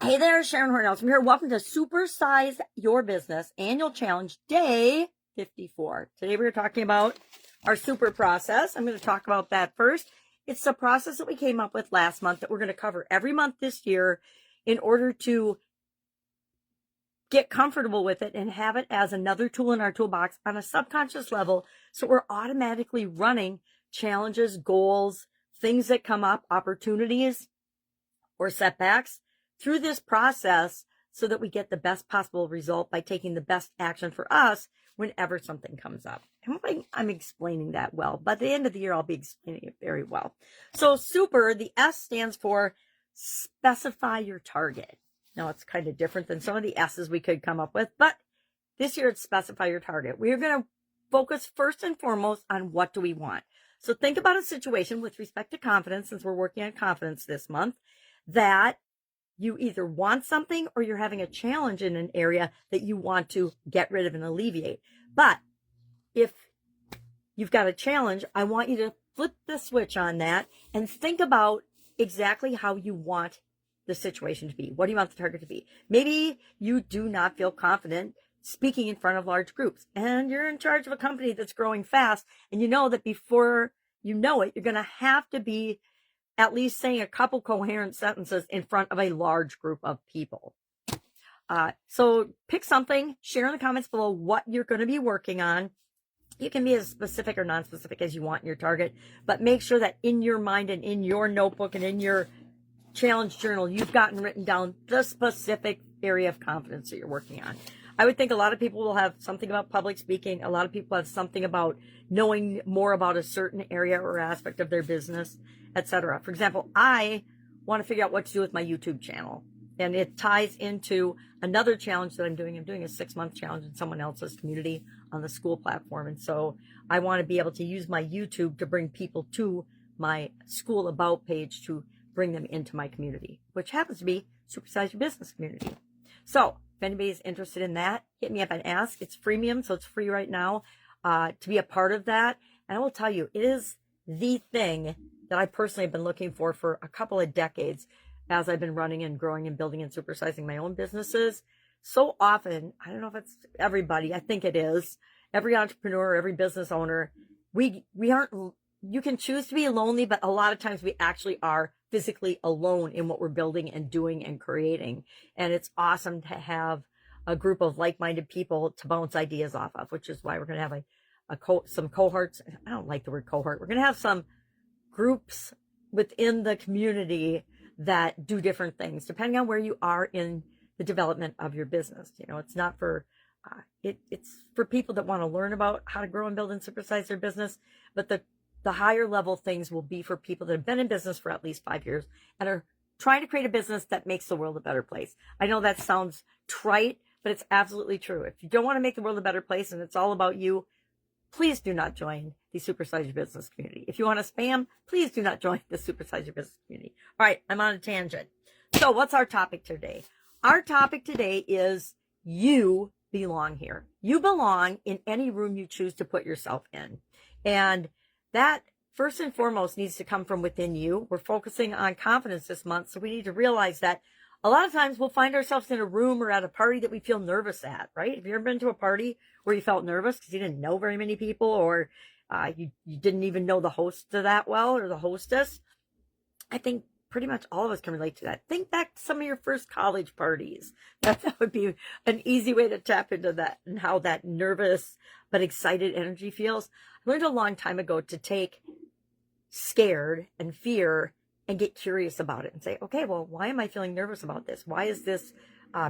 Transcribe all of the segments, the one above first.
Hey there, Sharon Horne-Ellstrom here. Welcome to Supersize Your Business Annual Challenge Day 54. Today we're talking about our super process. I'm going to talk about that first. It's the process that we came up with last month that we're going to cover every month this year in order to get comfortable with it and have it as another tool in our toolbox on a subconscious level, so we're automatically running challenges, goals, things that come up, opportunities, or setbacks through this process so that we get the best possible result by taking the best action for us whenever something comes up. I'm explaining that well. By the end of the year, I'll be explaining it very well. So super, the S stands for specify your target. Now, it's kind of different than some of the S's we could come up with, but this year it's specify your target. We are going to focus first and foremost on what do we want. So think about a situation with respect to confidence, since we're working on confidence this month, that you either want something or you're having a challenge in an area that you want to get rid of and alleviate. But if you've got a challenge, I want you to flip the switch on that and think about exactly how you want the situation to be. What do you want the target to be? Maybe you do not feel confident speaking in front of large groups, and you're in charge of a company that's growing fast, and you know that before you know it, you're going to have to be at least saying a couple coherent sentences in front of a large group of people. So pick something, share in the comments below what you're going to be working on. You can be as specific or non-specific as you want in your target, but make sure that in your mind and in your notebook and in your challenge journal, you've gotten written down the specific area of confidence that you're working on. I would think a lot of people will have something about public speaking. A lot of people have something about knowing more about a certain area or aspect of their business, etc. For example, I want to figure out what to do with my YouTube channel. And it ties into another challenge that I'm doing. I'm doing a 6-month challenge in someone else's community on the school platform. And so I want to be able to use my YouTube to bring people to my school about page to bring them into my community, which happens to be Supersize Your Business community. So if anybody's interested in that, hit me up and ask. It's freemium, so it's free right now to be a part of that. And I will tell you, it is the thing that I personally have been looking for a couple of decades as I've been running and growing and building and supersizing my own businesses. So often, I don't know if it's everybody, I think it is, every entrepreneur, every business owner, we aren't, you can choose to be lonely, but a lot of times we actually are physically alone in what we're building and doing and creating. And it's awesome to have a group of like-minded people to bounce ideas off of, which is why we're going to have some cohorts. I don't like the word cohort. We're going to have some groups within the community that do different things depending on where you are in the development of your business. You know, it's not for it's for people that want to learn about how to grow and build and supersize their business, but the higher level things will be for people that have been in business for at least 5 years and are trying to create a business that makes the world a better place. I know that sounds trite, but it's absolutely true. If you don't want to make the world a better place and it's all about you, please do not join the Supersize Your Business community. If you want to spam, please do not join the Supersize Your Business community. All right, I'm on a tangent. So what's our topic today? Our topic today is you belong here. You belong in any room you choose to put yourself in. And that first and foremost needs to come from within you. We're focusing on confidence this month, so we need to realize that a lot of times we'll find ourselves in a room or at a party that we feel nervous at, right? Have you ever been to a party where you felt nervous because you didn't know very many people, or you didn't even know the host that well or the hostess? I think pretty much all of us can relate to that. Think back to some of your first college parties. That would be an easy way to tap into that and how that nervous but excited energy feels. I learned a long time ago to take scared and fear and get curious about it and say, okay, well, why am I feeling nervous about this? Why is this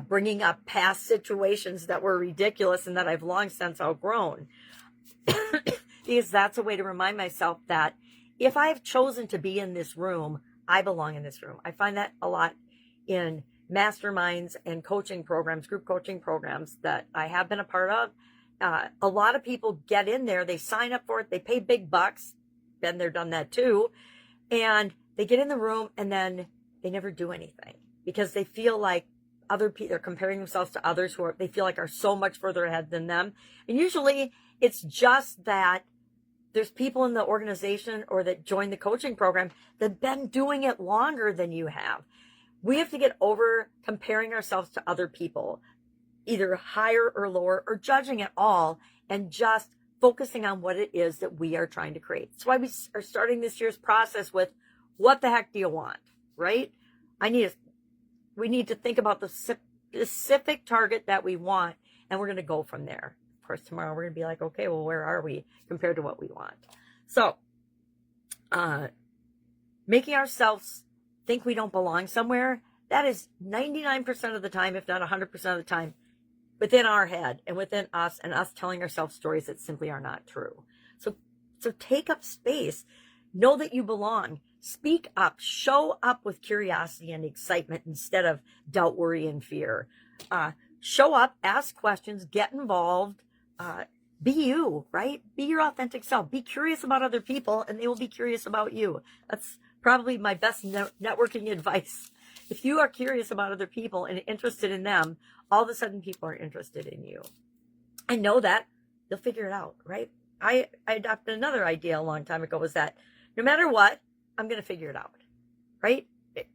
bringing up past situations that were ridiculous and that I've long since outgrown? Because that's a way to remind myself that if I've chosen to be in this room, I belong in this room. I find that a lot in masterminds and coaching programs, group coaching programs that I have been a part of. A lot of people get in there, they sign up for it, they pay big bucks. Been there, done that too. And they get in the room and then they never do anything because they feel like other people, they're comparing themselves to others who they feel like are so much further ahead than them. And usually it's just that there's people in the organization or that join the coaching program that have been doing it longer than you have. We have to get over comparing ourselves to other people, either higher or lower, or judging at all, and just focusing on what it is that we are trying to create. That's why we are starting this year's process with, what the heck do you want, right? We need to think about the specific target that we want, and we're going to go from there. Of course, tomorrow we're going to be like, okay, well, where are we compared to what we want? So, making ourselves think we don't belong somewhere, that is 99% of the time, if not 100% of the time, within our head and within us, and us telling ourselves stories that simply are not true. So take up space. Know that you belong. Speak up. Show up with curiosity and excitement instead of doubt, worry, and fear. Show up. Ask questions. Get involved. Be you, right? Be your authentic self. Be curious about other people, and they will be curious about you. That's probably my best networking advice. If you are curious about other people and interested in them, all of a sudden people are interested in you. I know that. You'll figure it out, right? I adopted another idea a long time ago, was that no matter what, I'm going to figure it out, right?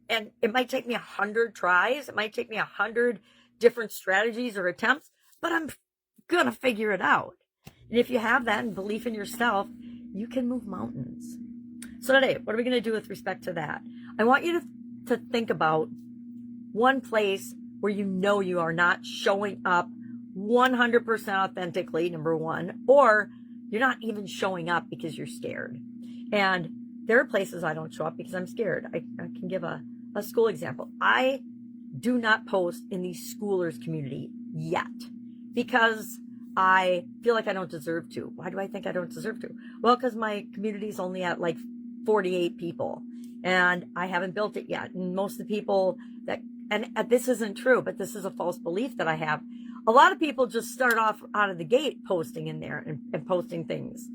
And it might take me 100 tries. It might take me 100 different strategies or attempts, but I'm going to figure it out. And if you have that and belief in yourself, you can move mountains. So today, what are we going to do with respect to that? I want you to think about one place where you know you are not showing up 100% authentically, number one, or you're not even showing up because you're scared. And there are places I don't show up because I'm scared. I can give a school example. I do not post in the schoolers community yet because I feel like I don't deserve to. Why do I think I don't deserve to? Well, because my community is only at like 48 people and I haven't built it yet. And most of the people and this isn't true, but this is a false belief that I have. A lot of people just start off out of the gate posting in there and posting things.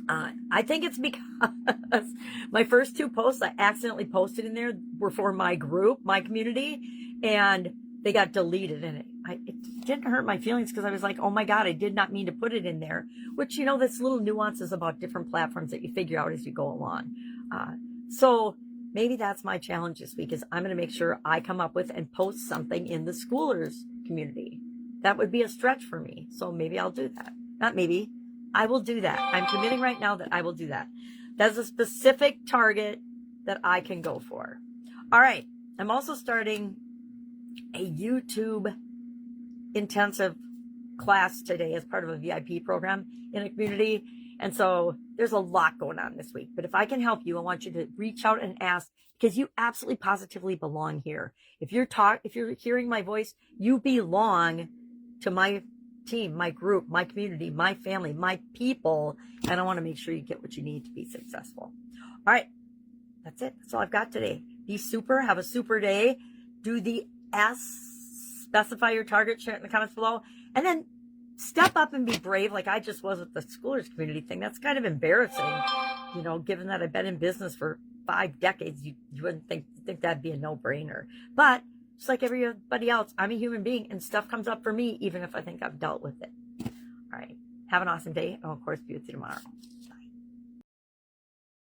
I think it's because my first 2 posts I accidentally posted in there were for my group, my community, and they got deleted. And it didn't hurt my feelings because I was like, oh my God, I did not mean to put it in there. Which, there's little nuances about different platforms that you figure out as you go along. So maybe that's my challenge this week, is I'm going to make sure I come up with and post something in the schoolers community. That would be a stretch for me. So maybe I'll do that. Not maybe. I will do that. I'm committing right now that I will do that. That's a specific target that I can go for. All right. I'm also starting a YouTube intensive class today as part of a VIP program in a community. And so there's a lot going on this week. But if I can help you, I want you to reach out and ask, because you absolutely positively belong here. If you're hearing my voice, you belong to my team, my group, my community, my family, my people, and I want to make sure you get what you need to be successful. All right, that's it. That's all I've got today. Be super. Have a super day. Do the S. Specify your target. Share it in the comments below, and then step up and be brave, like I just was with the schoolers community thing. That's kind of embarrassing, given that I've been in business for 5 decades. You wouldn't think that'd be a no-brainer, but just like everybody else, I'm a human being, and stuff comes up for me, even if I think I've dealt with it. All right. Have an awesome day. And of course, be with you tomorrow.